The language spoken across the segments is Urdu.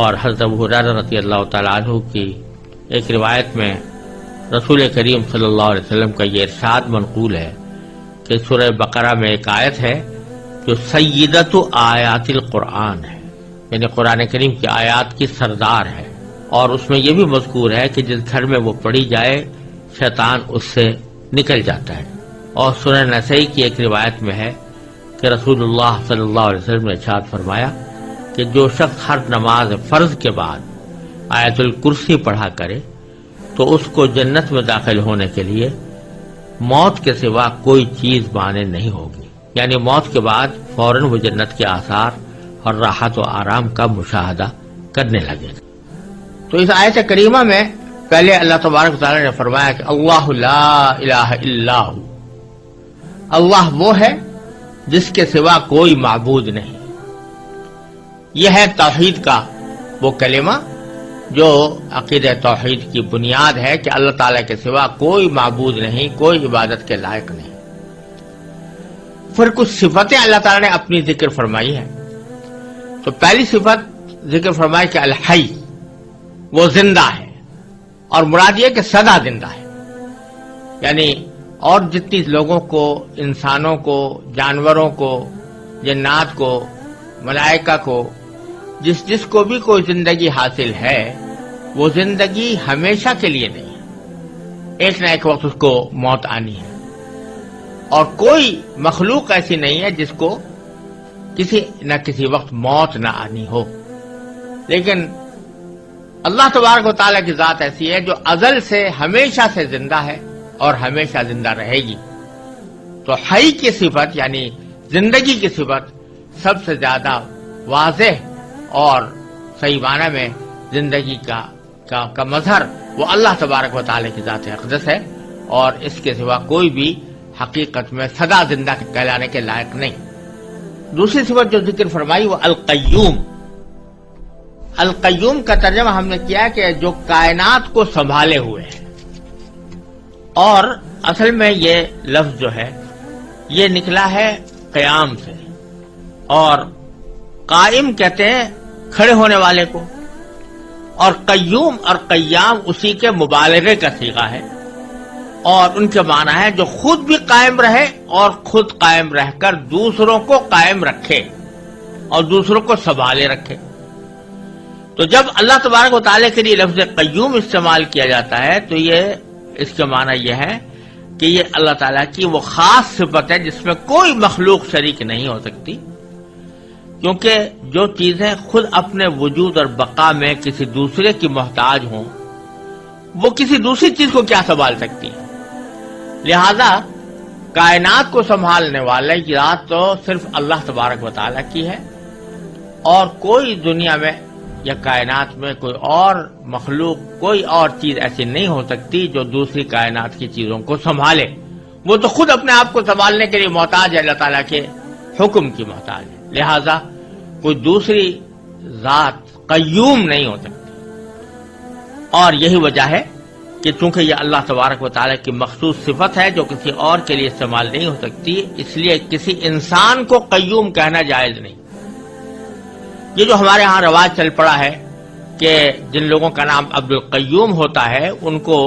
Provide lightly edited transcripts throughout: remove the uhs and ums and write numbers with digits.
اور حضرت ابو ہریرہ رضی اللہ تعالیٰ عنہ کی ایک روایت میں رسول کریم صلی اللہ علیہ وسلم کا یہ ارشاد منقول ہے کہ سورہ بقرہ میں ایک آیت ہے جو سیدۃ آیات القرآن ہے، یعنی قرآن کریم کی آیات کی سردار ہے، اور اس میں یہ بھی مذکور ہے کہ جس گھر میں وہ پڑھی جائے شیطان اس سے نکل جاتا ہے۔ اور سنن نسائی کی ایک روایت میں ہے کہ رسول اللہ صلی اللہ علیہ وسلم نے ارشاد فرمایا کہ جو شخص ہر نماز فرض کے بعد آیت الکرسی پڑھا کرے تو اس کو جنت میں داخل ہونے کے لیے موت کے سوا کوئی چیز مانع نہیں ہوگی، یعنی موت کے بعد فوراً وہ جنت کے آثار اور راحت و آرام کا مشاہدہ کرنے لگے گا۔ تو اس آیت کریمہ میں پہلے اللہ تبارک و تعالیٰ نے فرمایا کہ اللہ لا الہ الا ہو، اللہ وہ ہے جس کے سوا کوئی معبود نہیں۔ یہ ہے توحید کا وہ کلمہ جو عقیدہ توحید کی بنیاد ہے کہ اللہ تعالیٰ کے سوا کوئی معبود نہیں، کوئی عبادت کے لائق نہیں۔ پھر کچھ صفتیں اللہ تعالیٰ نے اپنی ذکر فرمائی ہے۔ تو پہلی صفت ذکر فرمائی کہ الحی، وہ زندہ ہے، اور مراد یہ کہ سدا زندہ ہے، یعنی اور جتنی لوگوں کو، انسانوں کو، جانوروں کو، جنات کو، ملائکہ کو، جس کو بھی کوئی زندگی حاصل ہے، وہ زندگی ہمیشہ کے لیے نہیں ہے، ایک نہ ایک وقت اس کو موت آنی ہے۔ اور کوئی مخلوق ایسی نہیں ہے جس کو کسی نہ کسی وقت موت نہ آنی ہو، لیکن اللہ تبارک و تعالیٰ کی ذات ایسی ہے جو ازل سے ہمیشہ سے زندہ ہے اور ہمیشہ زندہ رہے گی۔ تو حی کی صفت یعنی زندگی کی صفت سب سے زیادہ واضح اور صحیح معنی میں زندگی کا مظہر وہ اللہ تبارک و تعالیٰ کی ذات اقدس ہے، اور اس کے سوا کوئی بھی حقیقت میں سدا زندہ کہلانے کے لائق نہیں۔ دوسری صفت جو ذکر فرمائی وہ القیوم۔ القیوم کا ترجمہ ہم نے کیا کہ جو کائنات کو سنبھالے ہوئے ہے، اور اصل میں یہ لفظ جو ہے یہ نکلا ہے قیام سے، اور قائم کہتے ہیں کھڑے ہونے والے کو، اور قیوم اور قیام اسی کے مبالغے کا صیغہ ہے، اور ان کے معنی ہے جو خود بھی قائم رہے اور خود قائم رہ کر دوسروں کو قائم رکھے اور دوسروں کو سنبھالے رکھے۔ تو جب اللہ تبارک و تعالیٰ کے لیے لفظ قیوم استعمال کیا جاتا ہے تو یہ اس کے معنی یہ ہے کہ یہ اللہ تعالیٰ کی وہ خاص صفت ہے جس میں کوئی مخلوق شریک نہیں ہو سکتی، کیونکہ جو چیزیں خود اپنے وجود اور بقا میں کسی دوسرے کی محتاج ہوں وہ کسی دوسری چیز کو کیا سنبھال سکتی ہیں۔ لہذا کائنات کو سنبھالنے والے کی ذات تو صرف اللہ تبارک و تعالیٰ کی ہے، اور کوئی دنیا میں یا کائنات میں کوئی اور مخلوق، کوئی اور چیز ایسی نہیں ہو سکتی جو دوسری کائنات کی چیزوں کو سنبھالے۔ وہ تو خود اپنے آپ کو سنبھالنے کے لیے محتاج ہے، اللہ تعالیٰ کے حکم کی محتاج ہے، لہذا کوئی دوسری ذات قیوم نہیں ہو سکتی۔ اور یہی وجہ ہے کہ چونکہ یہ اللہ تبارک و تعالیٰ کی مخصوص صفت ہے جو کسی اور کے لیے استعمال نہیں ہو سکتی، اس لیے کسی انسان کو قیوم کہنا جائز نہیں۔ یہ جو ہمارے ہاں رواج چل پڑا ہے کہ جن لوگوں کا نام عبد القیوم ہوتا ہے ان کو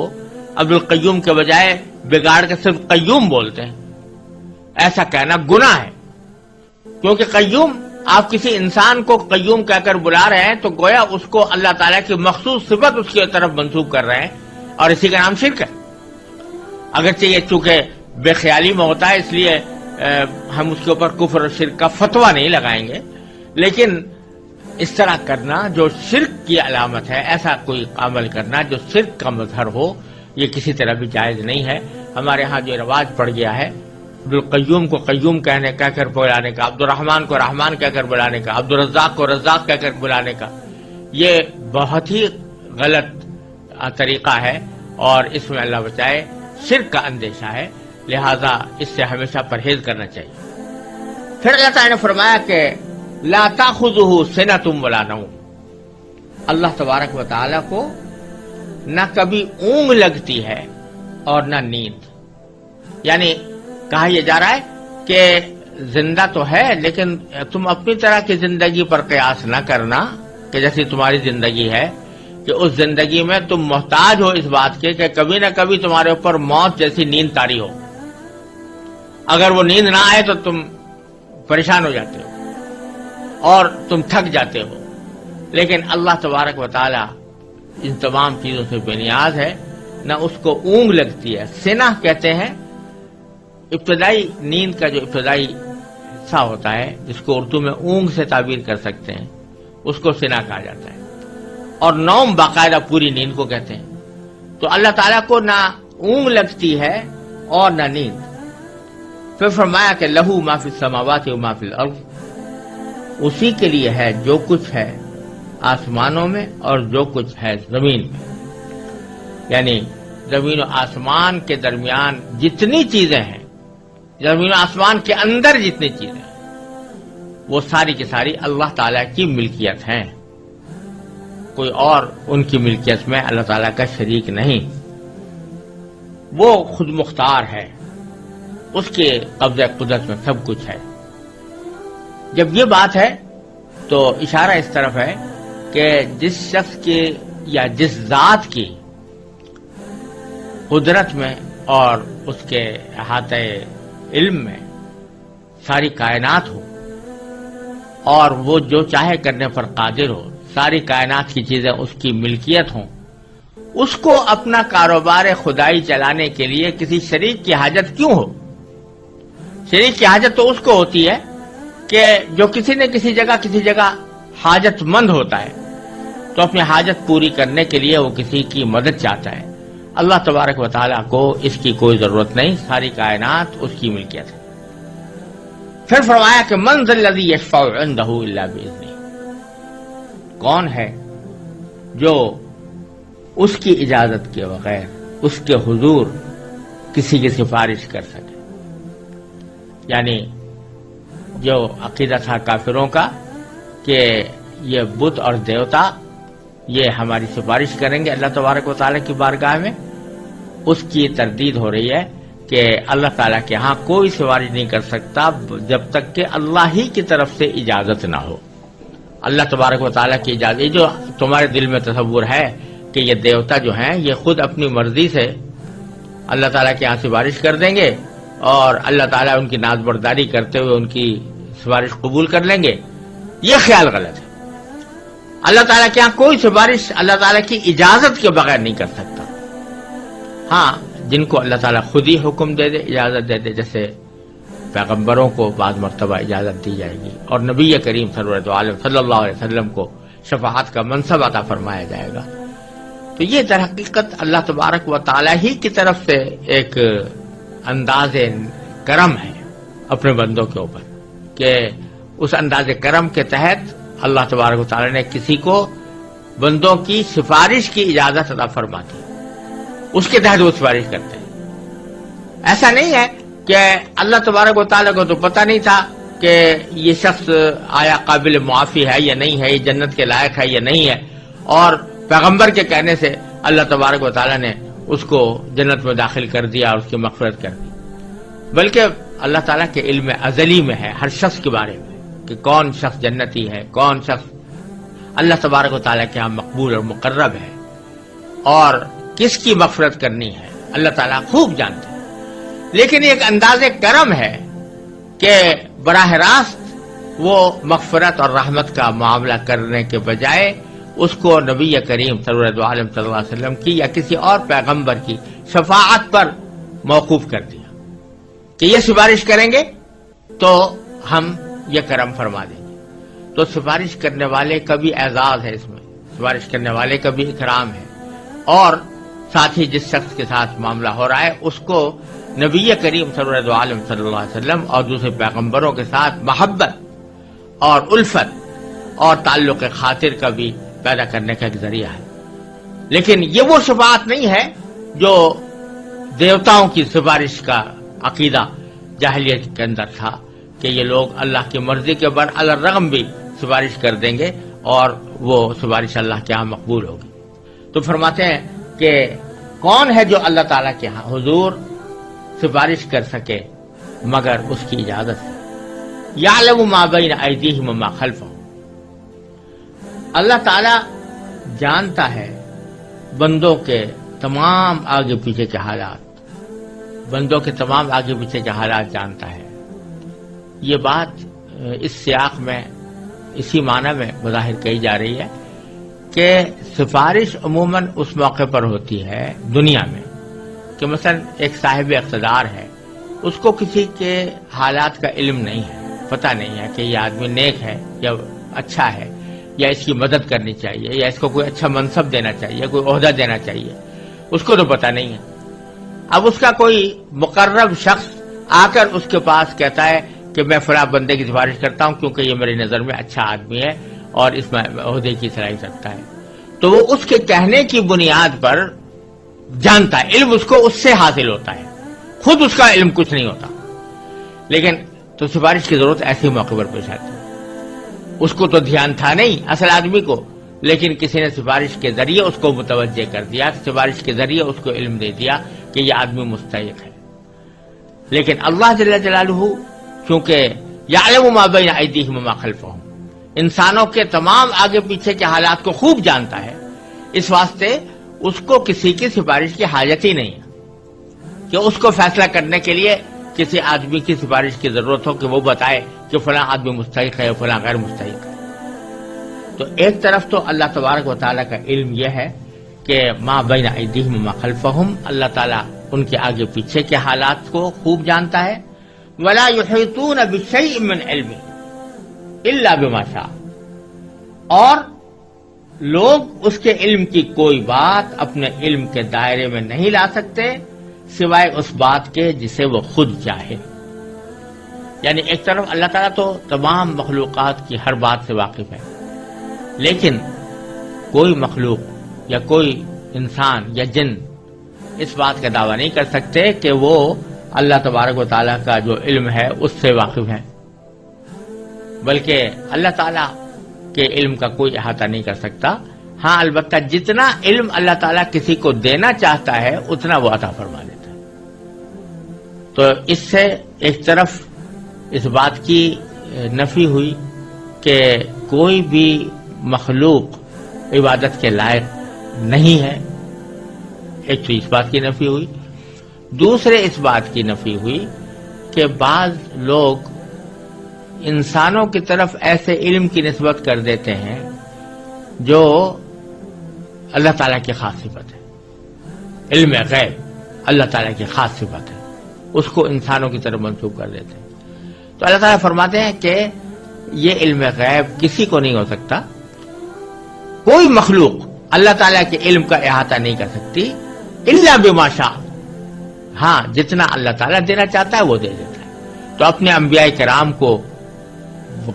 عبد القیوم کے بجائے بگاڑ کے صرف قیوم بولتے ہیں، ایسا کہنا گناہ ہے، کیونکہ قیوم آپ کسی انسان کو قیوم کہہ کر بلا رہے ہیں تو گویا اس کو اللہ تعالیٰ کی مخصوص صفت اس کی طرف منسوب کر رہے ہیں، اور اسی کا نام شرک ہے۔ اگرچہ یہ چونکہ بے خیالی میں ہوتا ہے اس لیے ہم اس کے اوپر کفر اور شرک کا فتویٰ نہیں لگائیں گے، لیکن اس طرح کرنا جو شرک کی علامت ہے، ایسا کوئی عمل کرنا جو شرک کا مظہر ہو، یہ کسی طرح بھی جائز نہیں ہے۔ ہمارے ہاں جو رواج پڑ گیا ہے عبد القیوم کو قیوم کہہ کر بلانے کا، عبد الرحمن کو رحمان کہہ کر بلانے کا، عبد الرزاق کو رزاق کہہ کر بلانے کا، یہ بہت ہی غلط طریقہ ہے، اور اس میں اللہ بچائے شرک کا اندیشہ ہے، لہذا اس سے ہمیشہ پرہیز کرنا چاہیے۔ پھر اللہ تعالیٰ نے فرمایا کہ لا تاخذہ سنۃ ولا نوم، اللہ تبارک و تعالیٰ کو نہ کبھی اونگ لگتی ہے اور نہ نیند، یعنی کہا یہ جا رہا ہے کہ زندہ تو ہے لیکن تم اپنی طرح کی زندگی پر قیاس نہ کرنا، کہ جیسی تمہاری زندگی ہے کہ اس زندگی میں تم محتاج ہو اس بات کے کہ کبھی نہ کبھی تمہارے اوپر موت جیسی نیند طاری ہو. اگر وہ نیند نہ آئے تو تم پریشان ہو جاتے ہو اور تم تھک جاتے ہو. لیکن اللہ تبارک و تعالی ان تمام چیزوں سے بے نیاز ہے. نہ اس کو اونگ لگتی ہے. سنہ کہتے ہیں ابتدائی نیند کا جو ابتدائی حصہ ہوتا ہے جس کو اردو میں اونگ سے تعبیر کر سکتے ہیں اس کو سنہ کہا جاتا ہے. اور نوم باقاعدہ پوری نیند کو کہتے ہیں. تو اللہ تعالیٰ کو نہ اونگ لگتی ہے اور نہ نیند. پھر فرمایا کہ لہو ما فی السماوات و ما فی الارض، اسی کے لیے ہے جو کچھ ہے آسمانوں میں اور جو کچھ ہے زمین میں. یعنی زمین و آسمان کے درمیان جتنی چیزیں ہیں، زمین و آسمان کے اندر جتنی چیزیں ہیں، وہ ساری کی ساری اللہ تعالیٰ کی ملکیت ہیں. کوئی اور ان کی ملکیت میں اللہ تعالیٰ کا شریک نہیں. وہ خود مختار ہے، اس کے قبضہ قدرت میں سب کچھ ہے. جب یہ بات ہے تو اشارہ اس طرف ہے کہ جس شخص کی یا جس ذات کی قدرت میں اور اس کے احاطہ علم میں ساری کائنات ہو اور وہ جو چاہے کرنے پر قادر ہو، ساری کائنات کی چیزیں اس کی ملکیت ہوں، اس کو اپنا کاروبار خدائی چلانے کے لیے کسی شریک کی حاجت کیوں ہو؟ شریک کی حاجت تو اس کو ہوتی ہے کہ جو کسی نہ کسی جگہ حاجت مند ہوتا ہے تو اپنی حاجت پوری کرنے کے لیے وہ کسی کی مدد چاہتا ہے. اللہ تبارک و تعالیٰ کو اس کی کوئی ضرورت نہیں، ساری کائنات اس کی ملکیت ہے. پھر فرمایا کہ من ذا الذی یشفع عندہ الا باذنہ، کون ہے جو اس کی اجازت کے بغیر اس کے حضور کسی کی سفارش کر سکے. یعنی جو عقیدہ تھا کافروں کا کہ یہ بت اور دیوتا یہ ہماری سفارش کریں گے اللہ تبارک و تعالیٰ کی بارگاہ میں، اس کی تردید ہو رہی ہے کہ اللہ تعالیٰ کے ہاں کوئی سفارش نہیں کر سکتا جب تک کہ اللہ ہی کی طرف سے اجازت نہ ہو. اللہ تبارک و تعالیٰ کی اجازت، یہ جو تمہارے دل میں تصور ہے کہ یہ دیوتا جو ہیں یہ خود اپنی مرضی سے اللہ تعالیٰ کے ہاں سفارش کر دیں گے اور اللہ تعالیٰ ان کی ناز برداری کرتے ہوئے ان کی سفارش قبول کر لیں گے، یہ خیال غلط ہے. اللہ تعالیٰ کے ہاں کوئی سفارش اللہ تعالیٰ کی اجازت کے بغیر نہیں کر سکتا. ہاں جن کو اللہ تعالیٰ خود ہی حکم دے دے، اجازت دے دے، جیسے پیغمبروں کو بعض مرتبہ اجازت دی جائے گی اور نبی کریم صلی اللہ علیہ وسلم کو شفاعت کا منصب عطا فرمایا جائے گا. تو یہ در حقیقت اللہ تبارک و تعالیٰ ہی کی طرف سے ایک انداز کرم ہے اپنے بندوں کے اوپر کہ اس انداز کرم کے تحت اللہ تبارک و تعالیٰ نے کسی کو بندوں کی سفارش کی اجازت عطا فرماتی، اس کے تحت وہ سفارش کرتے ہیں. ایسا نہیں ہے کہ اللہ تبارک و تعالیٰ کو تو پتہ نہیں تھا کہ یہ شخص آیا قابل معافی ہے یا نہیں ہے، یہ جنت کے لائق ہے یا نہیں ہے، اور پیغمبر کے کہنے سے اللہ تبارک و تعالیٰ نے اس کو جنت میں داخل کر دیا اور اس کی مغفرت کر دی. بلکہ اللہ تعالیٰ کے علم ازلی میں ہے ہر شخص کے بارے میں کہ کون شخص جنتی ہے، کون شخص اللہ تبارک و تعالیٰ کے ہاں مقبول اور مقرب ہے، اور کس کی مغفرت کرنی ہے اللہ تعالیٰ خوب جانتے ہیں. لیکن ایک انداز کرم ہے کہ براہ راست وہ مغفرت اور رحمت کا معاملہ کرنے کے بجائے اس کو نبی کریم صلی اللہ علیہ وسلم کی یا کسی اور پیغمبر کی شفاعت پر موقوف کر دیا کہ یہ سفارش کریں گے تو ہم یہ کرم فرما دیں گے. تو سفارش کرنے والے کا بھی اعزاز ہے، اس میں سفارش کرنے والے کا بھی اکرام ہے، اور ساتھ ہی جس شخص کے ساتھ معاملہ ہو رہا ہے اس کو نبی کریم صلی اللہ علیہ وسلم اور دوسرے پیغمبروں کے ساتھ محبت اور الفت اور تعلق خاطر کا بھی پیدا کرنے کا ایک ذریعہ ہے. لیکن یہ وہ شفاعت نہیں ہے جو دیوتاؤں کی سفارش کا عقیدہ جاہلیت کے اندر تھا کہ یہ لوگ اللہ کی مرضی کے برالرغم بھی سفارش کر دیں گے اور وہ سفارش اللہ کے ہاں مقبول ہوگی. تو فرماتے ہیں کہ کون ہے جو اللہ تعالیٰ کے ہاں حضور سفارش کر سکے مگر اس کی اجازت سے. یعلم ما بین ایدیہم وما خلفہم، اللہ تعالیٰ جانتا ہے بندوں کے تمام آگے پیچھے کے حالات، بندوں کے تمام آگے پیچھے کے حالات جانتا ہے. یہ بات اس سیاق میں اسی معنی میں بظاہر کہی جا رہی ہے کہ سفارش عموماً اس موقع پر ہوتی ہے دنیا میں کہ مثلا ایک صاحب اقتدار ہے، اس کو کسی کے حالات کا علم نہیں ہے، پتہ نہیں ہے کہ یہ آدمی نیک ہے یا اچھا ہے، یا اس کی مدد کرنی چاہیے، یا اس کو کوئی اچھا منصب دینا چاہیے، کوئی عہدہ دینا چاہیے، اس کو تو پتہ نہیں ہے. اب اس کا کوئی مقرب شخص آ کر اس کے پاس کہتا ہے کہ میں فلاں بندے کی سفارش کرتا ہوں کیونکہ یہ میری نظر میں اچھا آدمی ہے اور اس میں عہدے کی صلاحیت رکھتا ہے، تو وہ اس کے کہنے کی بنیاد پر جانتا ہے، علم اس کو اس سے حاصل ہوتا ہے، خود اس کا علم کچھ نہیں ہوتا. لیکن تو سفارش کی ضرورت ایسے موقع پر پیش آتی ہے. اس کو تو دھیان تھا نہیں اصل آدمی کو، لیکن کسی نے سفارش کے ذریعے اس کو متوجہ کر دیا، سفارش کے ذریعے اس کو علم دے دیا کہ یہ آدمی مستحق ہے. لیکن اللہ جل جلالہ چونکہ یعلم ما بین ایدیہم وما خلفہم، انسانوں کے تمام آگے پیچھے کے حالات کو خوب جانتا ہے، اس واسطے اس کو کسی کی سفارش کی حاجت ہی نہیں ہے کہ اس کو فیصلہ کرنے کے لیے کسی آدمی کی سفارش کی ضرورت ہو کہ وہ بتائے کہ فلاں آدمی مستحق ہے فلاں غیر مستحق ہے. تو ایک طرف تو اللہ تبارک و تعالیٰ کا علم یہ ہے کہ ما بین ایدیہم وما خلفہم، اللہ تعالیٰ ان کے آگے پیچھے کے حالات کو خوب جانتا ہے. ولا یحیطون بشیء من علمہ الا بما شاء، اور لوگ اس کے علم کی کوئی بات اپنے علم کے دائرے میں نہیں لا سکتے سوائے اس بات کے جسے وہ خود چاہے. یعنی ایک طرف اللہ تعالیٰ تو تمام مخلوقات کی ہر بات سے واقف ہے، لیکن کوئی مخلوق یا کوئی انسان یا جن اس بات کا دعویٰ نہیں کر سکتے کہ وہ اللہ تبارک و تعالیٰ کا جو علم ہے اس سے واقف ہے، بلکہ اللہ تعالیٰ کے علم کا کوئی احاطہ نہیں کر سکتا. ہاں البتہ جتنا علم اللہ تعالیٰ کسی کو دینا چاہتا ہے اتنا وہ عطا فرما دیتا ہے. تو اس سے ایک طرف اس بات کی نفی ہوئی کہ کوئی بھی مخلوق عبادت کے لائق نہیں ہے، ایک تو اس بات کی نفی ہوئی. دوسرے اس بات کی نفی ہوئی کہ بعض لوگ انسانوں کی طرف ایسے علم کی نسبت کر دیتے ہیں جو اللہ تعالیٰ کی خاص صفت ہے. علم غیب اللہ تعالیٰ کی خاص صفت ہے، اس کو انسانوں کی طرف منسوب کر دیتے ہیں. تو اللہ تعالیٰ فرماتے ہیں کہ یہ علم غیب کسی کو نہیں ہو سکتا، کوئی مخلوق اللہ تعالیٰ کے علم کا احاطہ نہیں کر سکتی الا بما شاء. ہاں جتنا اللہ تعالیٰ دینا چاہتا ہے وہ دے دیتا ہے. تو اپنے انبیاء کرام کو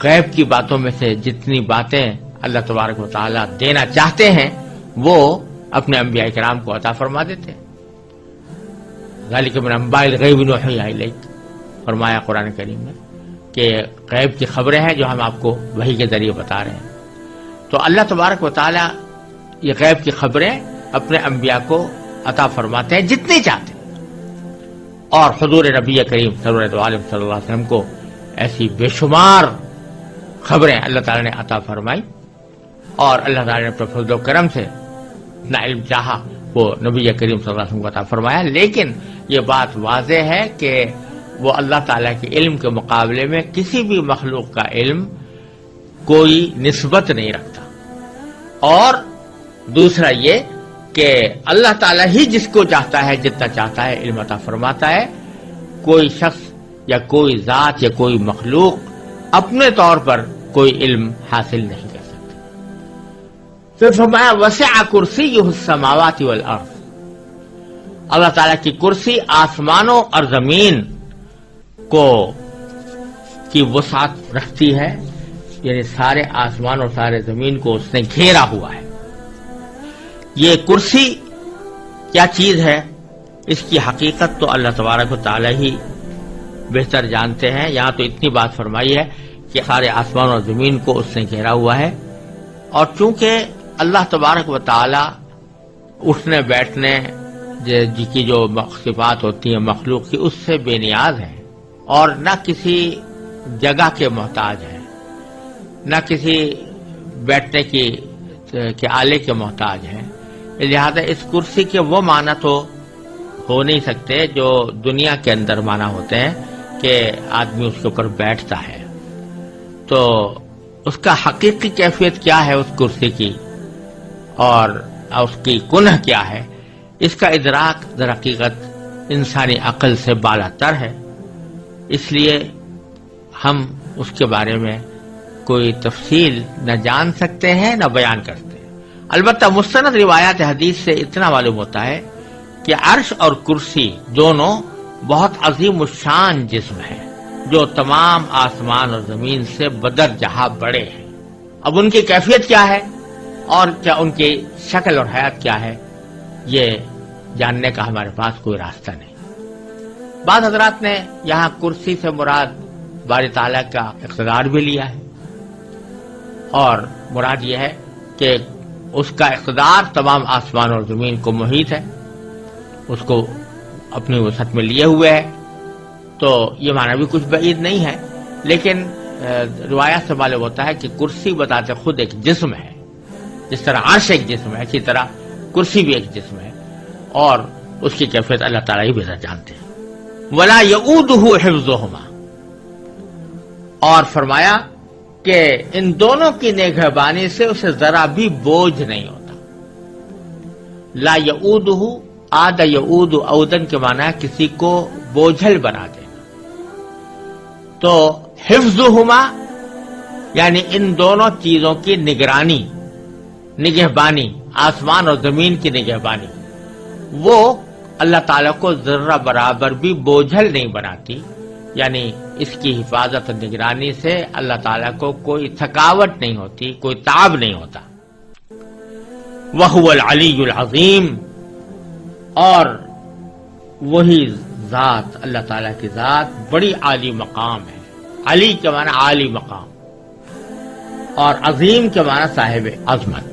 غیب کی باتوں میں سے جتنی باتیں اللہ تبارک و تعالیٰ دینا چاہتے ہیں وہ اپنے انبیاء کرام کو عطا فرما دیتے ہیں. ذالک من انباء الغیب نوحیہ الیک، فرمایا قرآن کریم میں کہ غیب کی خبریں ہیں جو ہم آپ کو وحی کے ذریعے بتا رہے ہیں. تو اللہ تبارک و تعالیٰ یہ غیب کی خبریں اپنے انبیاء کو عطا فرماتے ہیں جتنی چاہتے ہیں. اور حضور نبی کریم صلی اللہ علیہ وسلم کو ایسی بے شمار خبریں اللہ تعالیٰ نے عطا فرمائی، اور اللہ تعالیٰ نے اپنے فضل و کرم سے اتنا علم چاہا وہ نبی کریم صلی اللہ علیہ وسلم کو عطا فرمایا. لیکن یہ بات واضح ہے کہ وہ اللہ تعالیٰ کے علم کے مقابلے میں کسی بھی مخلوق کا علم کوئی نسبت نہیں رکھتا. اور دوسرا یہ کہ اللہ تعالیٰ ہی جس کو چاہتا ہے جتنا چاہتا ہے علم عطا فرماتا ہے. کوئی شخص یا کوئی ذات یا کوئی مخلوق اپنے طور پر کوئی علم حاصل نہیں کر سکتا. پھر فرمایا وسع کرسیہ السماوات والارض، اللہ تعالیٰ کی کرسی آسمانوں اور زمین کو کی وسعت رکھتی ہے، یعنی سارے آسمان اور سارے زمین کو اس نے گھیرا ہوا ہے. یہ کرسی کیا چیز ہے اس کی حقیقت تو اللہ تبارک و تعالیٰ ہی بہتر جانتے ہیں. یہاں تو اتنی بات فرمائی ہے کہ سارے آسمان اور زمین کو اس نے گھیرا ہوا ہے، اور چونکہ اللہ تبارک و تعالیٰ اٹھنے بیٹھنے کی جو صفات ہوتی ہیں مخلوق کی اس سے بے نیاز ہے، اور نہ کسی جگہ کے محتاج ہے، نہ کسی بیٹھنے کے آلے کے محتاج ہیں، لہذا اس کرسی کے وہ معنی تو ہو نہیں سکتے جو دنیا کے اندر معنی ہوتے ہیں کہ آدمی اس کے اوپر بیٹھتا ہے. تو اس کا حقیقی کیفیت کیا ہے اس کرسی کی اور اس کی کنہ کیا ہے، اس کا ادراک در حقیقت انسانی عقل سے بالا تر ہے. اس لیے ہم اس کے بارے میں کوئی تفصیل نہ جان سکتے ہیں نہ بیان کرتے ہیں. البتہ مستند روایات حدیث سے اتنا معلوم ہوتا ہے کہ عرش اور کرسی دونوں بہت عظیم الشان جسم ہیں جو تمام آسمان اور زمین سے بدر جہاں بڑے ہیں. اب ان کی کیفیت کیا ہے اور کیا ان کی شکل اور حیات کیا ہے، یہ جاننے کا ہمارے پاس کوئی راستہ نہیں. بعض حضرات نے یہاں کرسی سے مراد باری تعالیٰ کا اقتدار بھی لیا ہے، اور مراد یہ ہے کہ اس کا اقتدار تمام آسمان اور زمین کو محیط ہے، اس کو اپنی وسعت میں لیے ہوئے ہے. تو یہ معنی بھی کچھ بعید نہیں ہے، لیکن روایات سے معلوم ہوتا ہے کہ کرسی بتاتے خود ایک جسم ہے. جس طرح عرش ایک جسم ہے، اسی طرح کرسی بھی ایک جسم ہے، اور اس کی کیفیت اللہ تعالیٰ ہی بہتر جانتے ہیں. وَلَا يَئُودُهُ حِفْظُهُمَا، اور فرمایا کہ ان دونوں کی نگہبانی سے اسے ذرا بھی بوجھ نہیں ہوتا. لا یعودہ، عاد یعود عودن کے معنی ہے کسی کو بوجھل بنا دینا. تو حفظہما یعنی ان دونوں چیزوں کی نگرانی، نگہبانی، آسمان اور زمین کی نگہبانی، وہ اللہ تعالیٰ کو ذرہ برابر بھی بوجھل نہیں بناتی. یعنی اس کی حفاظت اور نگرانی سے اللہ تعالیٰ کو کوئی تھکاوٹ نہیں ہوتی، کوئی تعب نہیں ہوتا. وَهُوَ الْعَلِيُّ الْعَظِيمُ، اور وہی ذات، اللہ تعالیٰ کی ذات بڑی عالی مقام ہے. علی کے معنی عالی مقام، اور عظیم کے معنی صاحب عظمت.